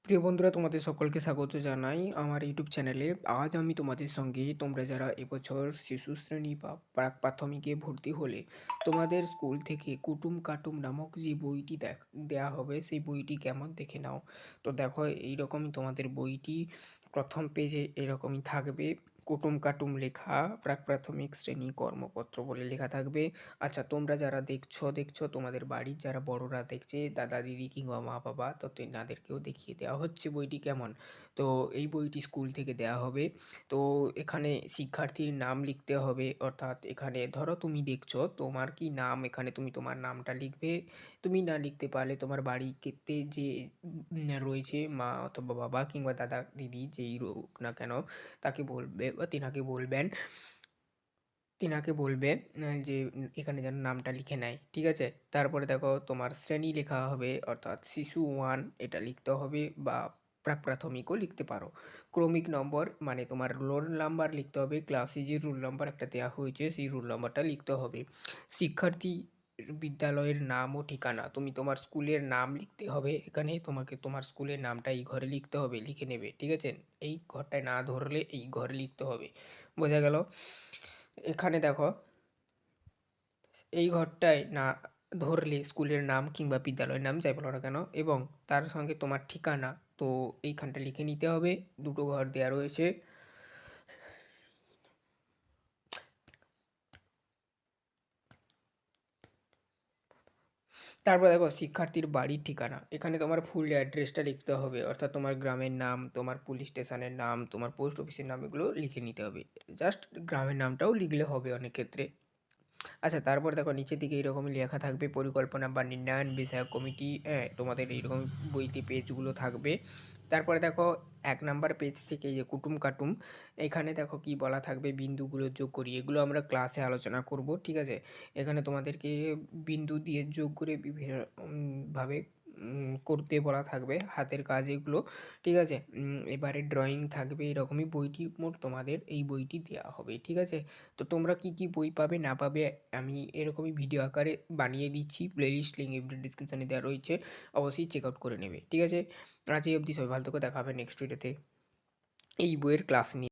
প্রিয় বন্ধুরা, তোমাদের সকলকে স্বাগত জানাই আমার ইউটিউব চ্যানেলে। আজ আমি তোমাদের সঙ্গে তোমরা যারা এবছর শিশু শ্রেণী বা প্রাক প্রাথমিকে ভর্তি হলে তোমাদের স্কুল থেকে কুটুম কাটুম নামক যে বইটি দেয়া হবে সেই বইটি কেমন দেখে নাও। তো দেখো, এইরকমই তোমাদের বইটি প্রথম পেজে এরকমই থাকবে। কুটুম কাটুম লেখা প্রাক প্রাথমিক শ্রেণী কর্মপত্র বলে লেখা থাকবে। আচ্ছা, তোমরা যারা দেখছো তোমাদের বাড়ির যারা বড়রা দেখছে, দাদা দিদি কিংবা মা বাবা, তো তেনাদেরকেও দেখিয়ে দেওয়া হচ্ছে বইটি কেমন। তো এই বইটি স্কুল থেকে দেওয়া হবে। তো এখানে শিক্ষার্থীর নাম লিখতে হবে, অর্থাৎ এখানে ধরো তুমি দেখছো তোমার কি নাম, এখানে তুমি তোমার নামটা লিখবে। তুমি না লিখতে পারলে তোমার বাড়িতে যে রয়েছে মা অথবা বাবা কিংবা দাদা দিদি যেই হোক না কেন, তাকে বলবে বা তিনাকে বলবে যে এখানে যেন নামটা লিখে নেয়। ঠিক আছে? তারপরে দেখো তোমার শ্রেণী লেখা হবে, অর্থাৎ শিশু 1 এটা লিখতে হবে, বা প্রাক-প্রাথমিকও লিখতে পারো। ক্রমিক নম্বর মানে তোমার রোল নাম্বার লিখতে হবে। ক্লাসে যে রোল নাম্বার একটা দেয়া হয়েছে সেই রোল নাম্বারটা লিখতে হবে। শিক্ষার্থী বিদ্যালয়ের নাম ও ঠিকানা, তুমি তোমার স্কুলের নাম লিখতে হবে। এখানে তোমাকে তোমার স্কুলের নামটা এই ঘরে লিখতে হবে, লিখে নেবে। ঠিক আছে? এই ঘরটায় না ধরলে এই ঘরে লিখতে হবে। বোঝা গেল? এখানে দেখো, এই ঘরটায় না ধরলে স্কুলের নাম কিংবা বিদ্যালয়ের নাম যাই বলো না কেন, এবং তার সঙ্গে তোমার ঠিকানা, তো এইখানটা লিখে নিতে হবে। দুটো ঘর দেয়া রয়েছে। তারপর দেখো শিক্ষার্থীর বাড়ির ঠিকানা, এখানে তোমার ফুল অ্যাড্রেসটা লিখতে হবে, অর্থাৎ তোমার গ্রামের নাম, তোমার পুলিশ স্টেশনের নাম, তোমার পোস্ট অফিসের নাম, এগুলো লিখে নিতে হবে। জাস্ট গ্রামের নামটাও লিখলে হবে অনেক ক্ষেত্রে। আচ্ছা, তারপর দেখো নিচের দিকে এরকমই লেখা থাকবে পরিকল্পনা বা নির্ণয়ন বিষয়ক কমিটি। হ্যাঁ, তোমাদের এইরকম বইতে পেজগুলো থাকবে। তারপরে দেখো 1 নাম্বার পেজ থেকে এই যে কুটুম কাটুম, এখানে দেখো কি বলা থাকবে, বিন্দুগুলো যোগ করি। এগুলো আমরা ক্লাসে আলোচনা করব। ঠিক আছে? এখানে তোমাদেরকে বিন্দু দিয়ে যোগ করে বিভিন্ন ভাবে করতে বলা থাকবে, হাতের কাজ এগুলো। ঠিক আছে? এবারে ড্রয়িং থাকবে। এরকমই বইটি মোট তোমাদের এই বইটি দেওয়া হবে। ঠিক আছে? তো তোমরা কি কি বই পাবে না পাবে আমি এরকমই ভিডিও আকারে বানিয়ে দিচ্ছি। প্লেলিস্ট লিঙ্ক ভিডিও ডিসক্রিপশনে দেওয়া রয়েছে, অবশ্যই চেক আউট করে নেবে। ঠিক আছে? আজ এই অবধি, সবাই ভালো থেকো, দেখা হবে নেক্সট ভিডিওতে এই বইয়ের ক্লাস নিয়ে।